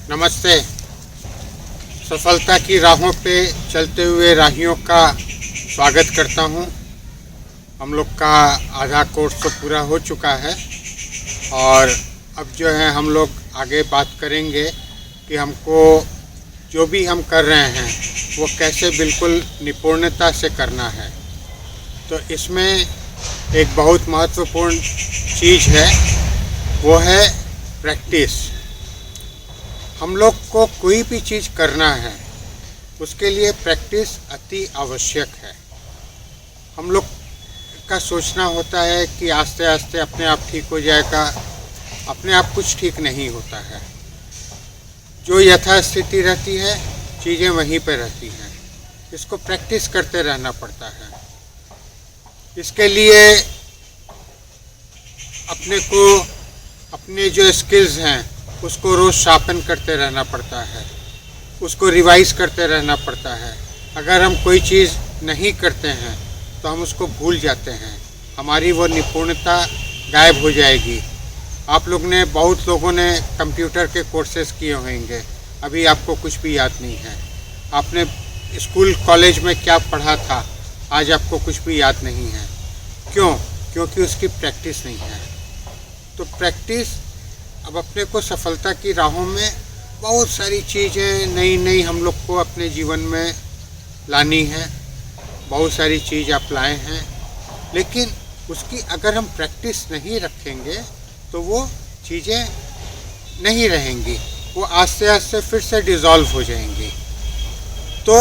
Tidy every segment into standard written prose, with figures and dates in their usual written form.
नमस्ते। सफलता की राहों पे चलते हुए राहियों का स्वागत करता हूँ। हम लोग का आधा कोर्स तो पूरा हो चुका है और अब जो है हम लोग आगे बात करेंगे कि हमको जो भी हम कर रहे हैं वो कैसे बिल्कुल निपुणता से करना है। तो इसमें एक बहुत महत्वपूर्ण चीज़ है, वो है प्रैक्टिस। हम लोग को कोई भी चीज़ करना है उसके लिए प्रैक्टिस अति आवश्यक है। हम लोग का सोचना होता है कि आस्ते आस्ते अपने आप ठीक हो जाएगा, अपने आप कुछ ठीक नहीं होता है। जो यथास्थिति रहती है चीज़ें वहीं पर रहती हैं। इसको प्रैक्टिस करते रहना पड़ता है। इसके लिए अपने जो स्किल्स हैं उसको रोज़ शार्पन करते रहना पड़ता है, उसको रिवाइज करते रहना पड़ता है। अगर हम कोई चीज़ नहीं करते हैं तो हम उसको भूल जाते हैं, हमारी वो निपुणता गायब हो जाएगी। बहुत लोगों ने कंप्यूटर के कोर्सेज़ किए होंगे, अभी आपको कुछ भी याद नहीं है। आपने स्कूल कॉलेज में क्या पढ़ा था, आज आपको कुछ भी याद नहीं है। क्यों? क्योंकि उसकी प्रैक्टिस नहीं है। तो प्रैक्टिस, अब अपने को सफलता की राहों में बहुत सारी चीज़ें नई हम लोग को अपने जीवन में लानी है। बहुत सारी चीज़ आप लाए हैं, लेकिन उसकी अगर हम प्रैक्टिस नहीं रखेंगे तो वो चीज़ें नहीं रहेंगी, वो आस्ते आस्ते फिर से डिज़ोल्व हो जाएंगी। तो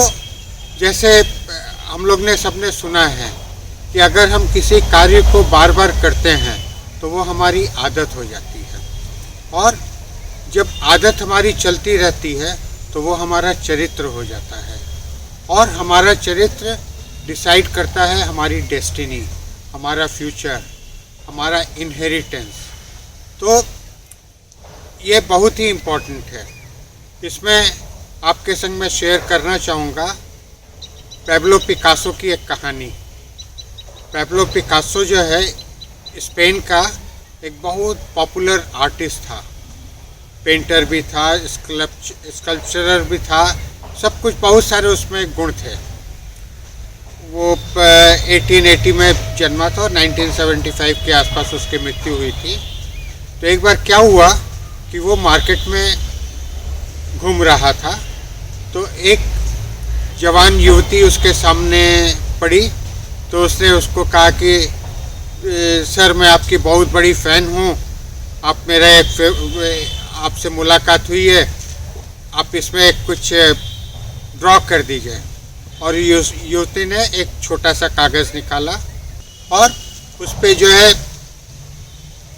जैसे हम लोग ने सबने सुना है कि अगर हम किसी कार्य को बार बार करते हैं तो वो हमारी आदत हो जाती है, और जब आदत हमारी चलती रहती है तो वो हमारा चरित्र हो जाता है, और हमारा चरित्र डिसाइड करता है हमारी डेस्टिनी, हमारा फ्यूचर, हमारा इनहेरिटेंस। तो ये बहुत ही इम्पोर्टेंट है। इसमें आपके संग मैं शेयर करना चाहूँगा पैब्लो पिकासो की एक कहानी। पैब्लो पिकासो जो है स्पेन का एक बहुत पॉपुलर आर्टिस्ट था, पेंटर भी था, स्कल्पचरर भी था, सब कुछ, बहुत सारे उसमें गुण थे। वो 1880 में जन्मा था और 1975 के आसपास उसकी मृत्यु हुई थी। तो एक बार क्या हुआ कि वो मार्केट में घूम रहा था तो एक जवान युवती उसके सामने पड़ी। तो उसने उसको कहा कि सर, मैं आपकी बहुत बड़ी फ़ैन हूँ, आपसे मुलाकात हुई है, आप इसमें कुछ ड्रॉ कर दीजिए। और युवती ने एक छोटा सा कागज़ निकाला और उस पे जो है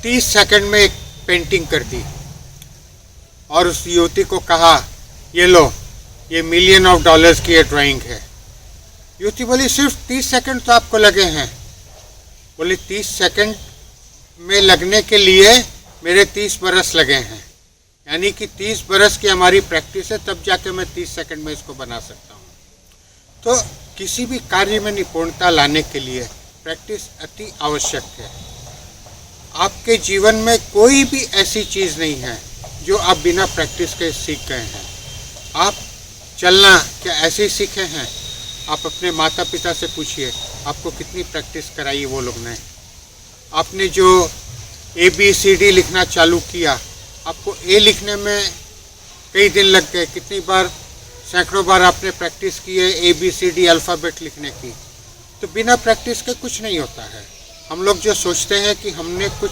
30 सेकंड में एक पेंटिंग कर दी, और उस युवती को कहा, ये लो, ये $1,000,000 ऑफ डॉलर्स की ये ड्राइंग है। युवती बोली, सिर्फ 30 सेकंड तो आपको लगे हैं? बोले, 30 सेकंड में लगने के लिए मेरे 30 बरस लगे हैं, यानी कि 30 बरस की हमारी प्रैक्टिस है, तब जाके मैं 30 सेकंड में इसको बना सकता हूँ। तो किसी भी कार्य में निपुणता लाने के लिए प्रैक्टिस अति आवश्यक है। आपके जीवन में कोई भी ऐसी चीज़ नहीं है जो आप बिना प्रैक्टिस के सीख गए हैं। आप चलना क्या ऐसे ही सीखे हैं? आप अपने माता पिता से पूछिए, आपको कितनी प्रैक्टिस कराई वो लोग ने। आपने जो ABCD लिखना चालू किया, आपको A लिखने में कई दिन लग गए, कितनी बार, सैकड़ों बार आपने प्रैक्टिस की है ABCD अल्फ़ाबेट लिखने की। तो बिना प्रैक्टिस के कुछ नहीं होता है। हम लोग जो सोचते हैं कि हमने कुछ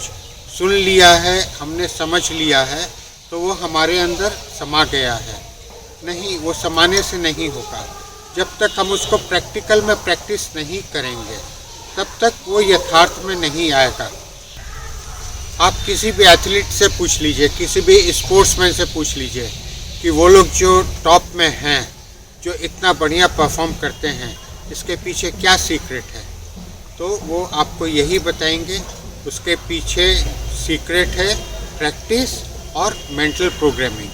सुन लिया है, हमने समझ लिया है, तो वो हमारे अंदर समा गया है। नहीं, वो समाने से नहीं होगा। जब तक हम उसको प्रैक्टिकल में प्रैक्टिस नहीं करेंगे तब तक वो यथार्थ में नहीं आएगा। आप किसी भी एथलीट से पूछ लीजिए, किसी भी स्पोर्ट्समैन से पूछ लीजिए कि वो लोग जो टॉप में हैं, जो इतना बढ़िया परफॉर्म करते हैं, इसके पीछे क्या सीक्रेट है, तो वो आपको यही बताएंगे। उसके पीछे सीक्रेट है प्रैक्टिस और मेंटल प्रोग्रामिंग।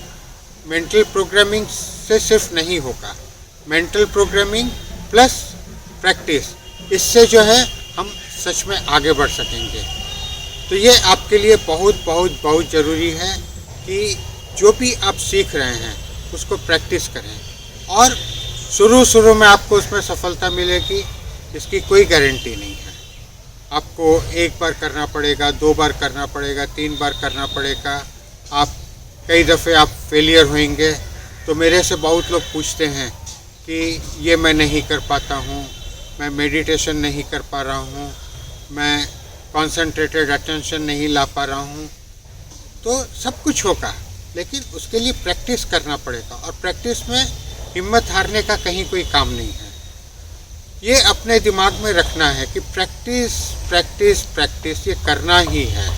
मेंटल प्रोग्रामिंग से सिर्फ नहीं होगा, मेंटल प्रोग्रामिंग प्लस प्रैक्टिस, इससे जो है हम सच में आगे बढ़ सकेंगे। तो ये आपके लिए बहुत बहुत बहुत ज़रूरी है कि जो भी आप सीख रहे हैं उसको प्रैक्टिस करें, और शुरू में आपको उसमें सफलता मिलेगी, इसकी कोई गारंटी नहीं है। आपको एक बार करना पड़ेगा, 2 बार करना पड़ेगा, 3 बार करना पड़ेगा, आप कई दफ़े आप फेलियर होंगे। तो मेरे से बहुत लोग पूछते हैं कि ये मैं नहीं कर पाता हूँ, मैं मेडिटेशन नहीं कर पा रहा हूँ, मैं कॉन्सेंट्रेटेड अटेंशन नहीं ला पा रहा हूँ। तो सब कुछ होगा, लेकिन उसके लिए प्रैक्टिस करना पड़ेगा, और प्रैक्टिस में हिम्मत हारने का कहीं कोई काम नहीं है। ये अपने दिमाग में रखना है कि प्रैक्टिस प्रैक्टिस प्रैक्टिस ये करना ही है।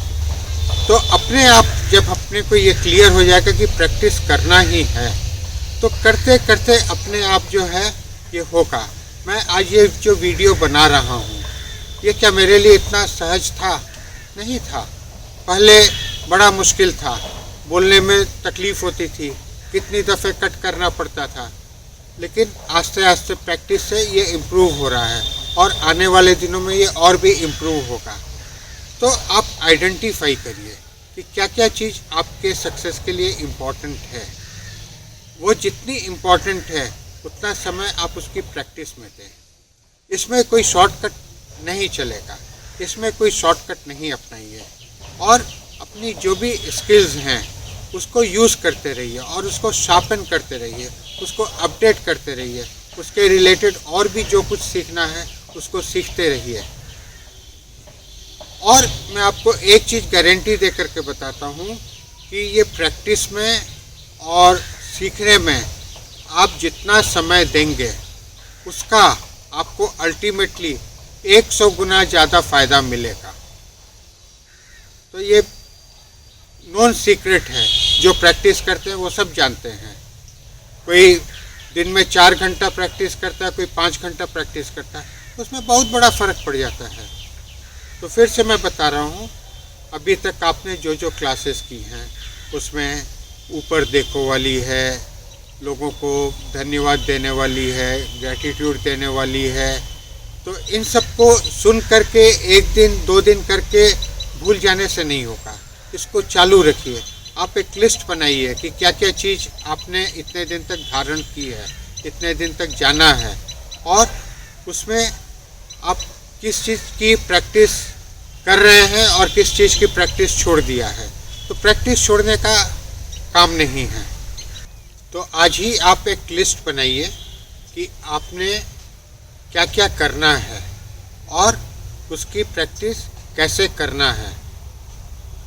तो अपने आप जब अपने को ये क्लियर हो जाएगा कि प्रैक्टिस करना ही है, तो करते करते अपने आप जो है ये होगा। मैं आज ये जो वीडियो बना रहा हूँ, ये क्या मेरे लिए इतना सहज था? नहीं था। पहले बड़ा मुश्किल था, बोलने में तकलीफ़ होती थी, कितनी दफ़े कट करना पड़ता था, लेकिन आस्ते आस्ते प्रैक्टिस से ये इम्प्रूव हो रहा है, और आने वाले दिनों में ये और भी इम्प्रूव होगा। तो आप आइडेंटिफाई करिए कि क्या क्या चीज़ आपके सक्सेस के लिए इम्पॉर्टेंट है। वो जितनी इम्पॉर्टेंट है उतना समय आप उसकी प्रैक्टिस में दें। इसमें कोई शॉर्टकट नहीं चलेगा, इसमें कोई शॉर्टकट नहीं अपनाइए, और अपनी जो भी स्किल्स हैं उसको यूज़ करते रहिए, और उसको शार्पन करते रहिए, उसको अपडेट करते रहिए, उसके रिलेटेड और भी जो कुछ सीखना है उसको सीखते रहिए। और मैं आपको एक चीज़ गारंटी दे करके बताता हूँ कि ये प्रैक्टिस में और सीखने में आप जितना समय देंगे उसका आपको अल्टीमेटली 100 गुना ज़्यादा फ़ायदा मिलेगा। तो ये नॉन सीक्रेट है, जो प्रैक्टिस करते हैं वो सब जानते हैं। कोई दिन में 4 घंटा प्रैक्टिस करता है, कोई 5 घंटा प्रैक्टिस करता है, उसमें बहुत बड़ा फ़र्क पड़ जाता है। तो फिर से मैं बता रहा हूँ, अभी तक आपने जो जो क्लासेस की हैं उसमें ऊपर देखो वाली है, लोगों को धन्यवाद देने वाली है, ग्रैटिट्यूड देने वाली है, तो इन सब को सुन करके 1 दिन 2 दिन करके भूल जाने से नहीं होगा। इसको चालू रखिए। आप एक लिस्ट बनाइए कि क्या क्या चीज़ आपने इतने दिन तक धारण की है, इतने दिन तक जाना है, और उसमें आप किस चीज़ की प्रैक्टिस कर रहे हैं और किस चीज़ की प्रैक्टिस छोड़ दिया है। तो प्रैक्टिस छोड़ने का काम नहीं है। तो आज ही आप एक लिस्ट बनाइए कि आपने क्या क्या करना है और उसकी प्रैक्टिस कैसे करना है।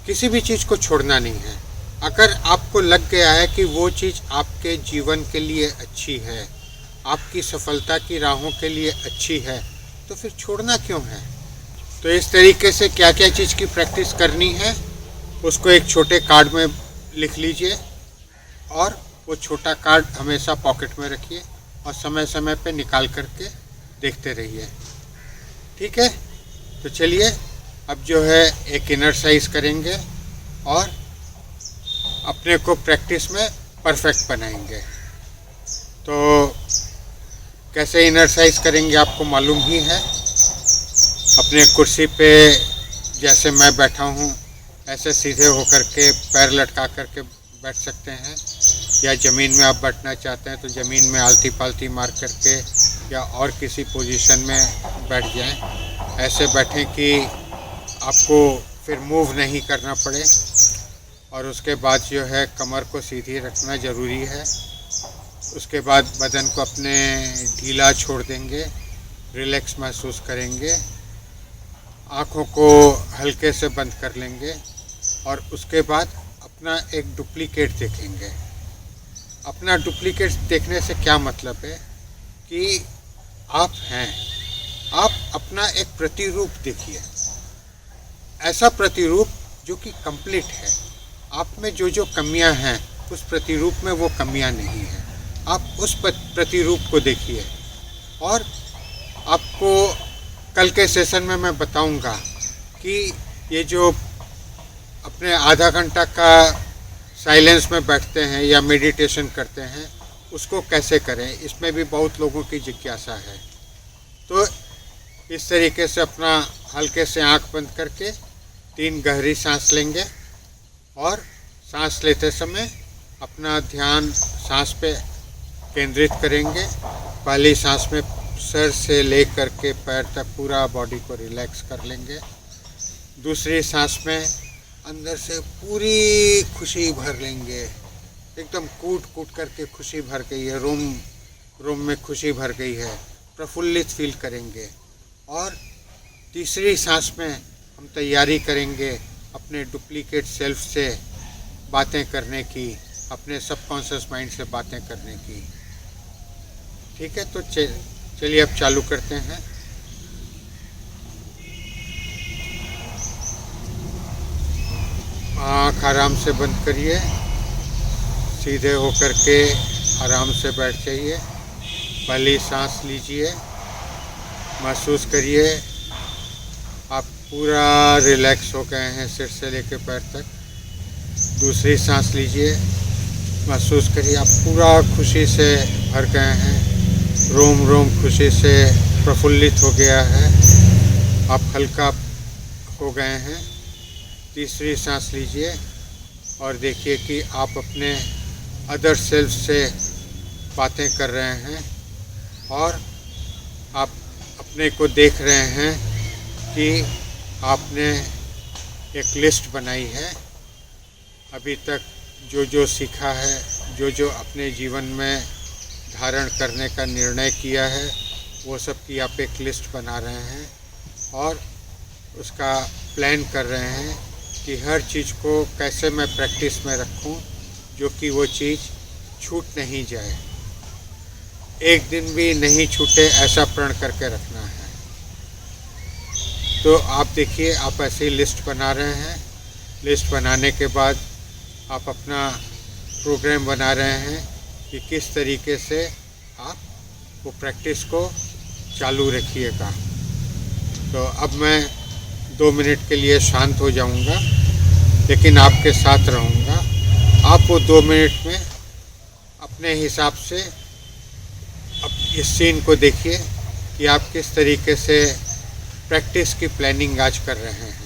किसी भी चीज़ को छोड़ना नहीं है। अगर आपको लग गया है कि वो चीज़ आपके जीवन के लिए अच्छी है, आपकी सफलता की राहों के लिए अच्छी है, तो फिर छोड़ना क्यों है। तो इस तरीके से क्या क्या चीज़ की प्रैक्टिस करनी है उसको एक छोटे कार्ड में लिख लीजिए, और वो छोटा कार्ड हमेशा पॉकेट में रखिए और समय समय पे निकाल करके देखते रहिए। ठीक है, तो चलिए अब जो है एक एक्सरसाइज करेंगे और अपने को प्रैक्टिस में परफेक्ट बनाएंगे। तो कैसे एक्सरसाइज करेंगे आपको मालूम ही है। अपने कुर्सी पे जैसे मैं बैठा हूँ ऐसे सीधे होकर के पैर लटका करके बैठ सकते हैं, या ज़मीन में आप बैठना चाहते हैं तो ज़मीन में आलती पालती मार करके या और किसी पोजीशन में बैठ जाएं। ऐसे बैठें कि आपको फिर मूव नहीं करना पड़े, और उसके बाद जो है कमर को सीधी रखना ज़रूरी है। उसके बाद बदन को अपने ढीला छोड़ देंगे, रिलैक्स महसूस करेंगे, आँखों को हल्के से बंद कर लेंगे, और उसके बाद अपना एक डुप्लीकेट देखेंगे। अपना डुप्लीकेट देखने से क्या मतलब है कि आप हैं, आप अपना एक प्रतिरूप देखिए, ऐसा प्रतिरूप जो कि कंप्लीट है। आप में जो जो कमियां हैं उस प्रतिरूप में वो कमियां नहीं हैं। आप उस प्रतिरूप को देखिए, और आपको कल के सेशन में मैं बताऊंगा कि ये जो अपने आधा घंटा का साइलेंस में बैठते हैं या मेडिटेशन करते हैं उसको कैसे करें, इसमें भी बहुत लोगों की जिज्ञासा है। तो इस तरीके से अपना हल्के से आंख बंद करके 3 गहरी सांस लेंगे, और सांस लेते समय अपना ध्यान सांस पे केंद्रित करेंगे। पहली सांस में सर से लेकर के पैर तक पूरा बॉडी को रिलैक्स कर लेंगे। दूसरी सांस में अंदर से पूरी खुशी भर लेंगे, एकदम कूट कूट करके खुशी भर गई है, रोम में खुशी भर गई है, प्रफुल्लित फील करेंगे। और तीसरी सांस में हम तैयारी करेंगे अपने डुप्लीकेट सेल्फ से बातें करने की, अपने सबकॉन्शियस माइंड से बातें करने की। ठीक है, तो चलिए अब चालू करते हैं। आँख आराम से बंद करिए, सीधे होकर के आराम से बैठ जाइए। पहली सांस लीजिए, महसूस करिए आप पूरा रिलैक्स हो गए हैं सिर से लेकर पैर तक। दूसरी सांस लीजिए, महसूस करिए आप पूरा खुशी से भर गए हैं, रोम खुशी से प्रफुल्लित हो गया है, आप हल्का हो गए हैं। तीसरी सांस लीजिए और देखिए कि आप अपने अदर सेल्फ से बातें कर रहे हैं और आप अपने को देख रहे हैं कि आपने एक लिस्ट बनाई है, अभी तक जो सीखा है, जो अपने जीवन में धारण करने का निर्णय किया है, वो सब की आप एक लिस्ट बना रहे हैं और उसका प्लान कर रहे हैं कि हर चीज़ को कैसे मैं प्रैक्टिस में रखूं, जो कि वो चीज़ छूट नहीं जाए, एक दिन भी नहीं छूटे, ऐसा प्रण करके रखना है। तो आप देखिए, आप ऐसी लिस्ट बना रहे हैं। लिस्ट बनाने के बाद आप अपना प्रोग्राम बना रहे हैं कि किस तरीके से आप वो प्रैक्टिस को चालू रखिएगा। तो अब मैं 2 मिनट के लिए शांत हो जाऊंगा, लेकिन आपके साथ रहूंगा। आप वो 2 मिनट में अपने हिसाब से अब इस सीन को देखिए कि आप किस तरीके से प्रैक्टिस की प्लानिंग आज कर रहे हैं।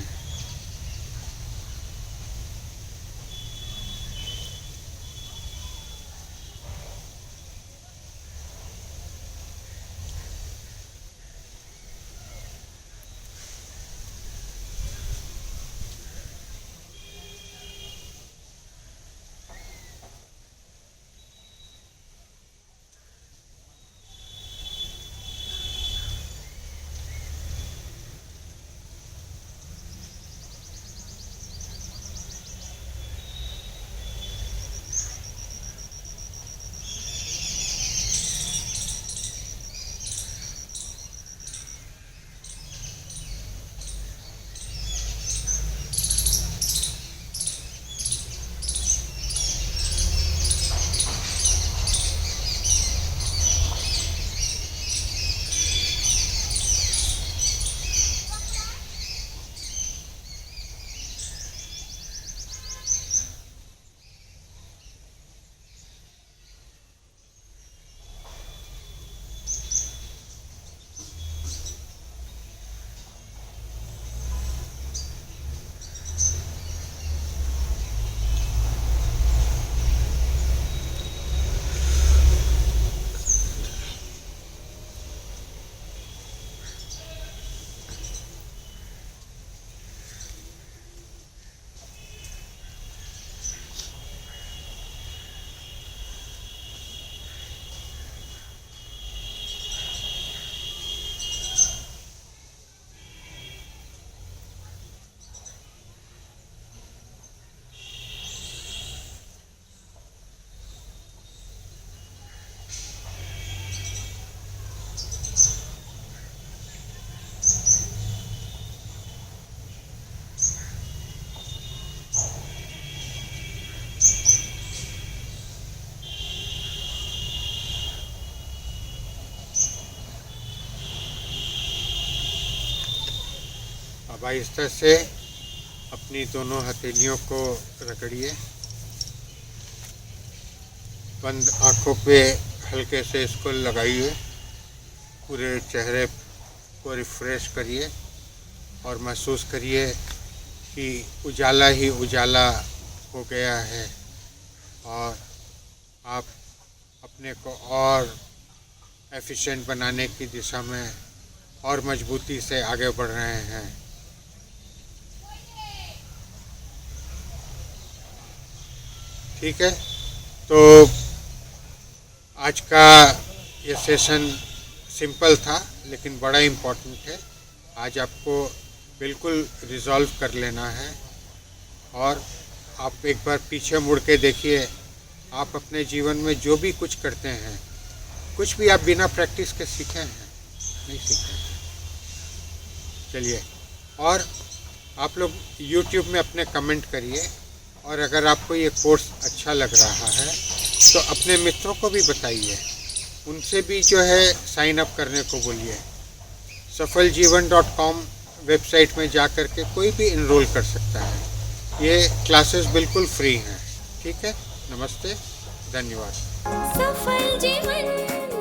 अब आहिस्ता से अपनी दोनों हथेलियों को रगड़िए, बंद आँखों पे हल्के से इसको लगाइए, पूरे चेहरे को रिफ्रेश करिए और महसूस करिए कि उजाला ही उजाला हो गया है, और आप अपने को और एफिशिएंट बनाने की दिशा में और मजबूती से आगे बढ़ रहे हैं। ठीक है, तो आज का ये सेशन सिंपल था लेकिन बड़ा इम्पोर्टेंट है। आज आपको बिल्कुल रिजॉल्व कर लेना है और आप एक बार पीछे मुड़ के देखिए, आप अपने जीवन में जो भी कुछ करते हैं, कुछ भी आप बिना प्रैक्टिस के सीखे हैं? नहीं सीखे। चलिए, और आप लोग YouTube में अपने कमेंट करिए, और अगर आपको ये कोर्स अच्छा लग रहा है तो अपने मित्रों को भी बताइए, उनसे भी जो है साइन अप करने को बोलिए। सफलजीवन.com वेबसाइट में जा कर के कोई भी इनरोल कर सकता है। ये क्लासेस बिल्कुल फ्री हैं। ठीक है, नमस्ते, धन्यवाद। सफल जीवन।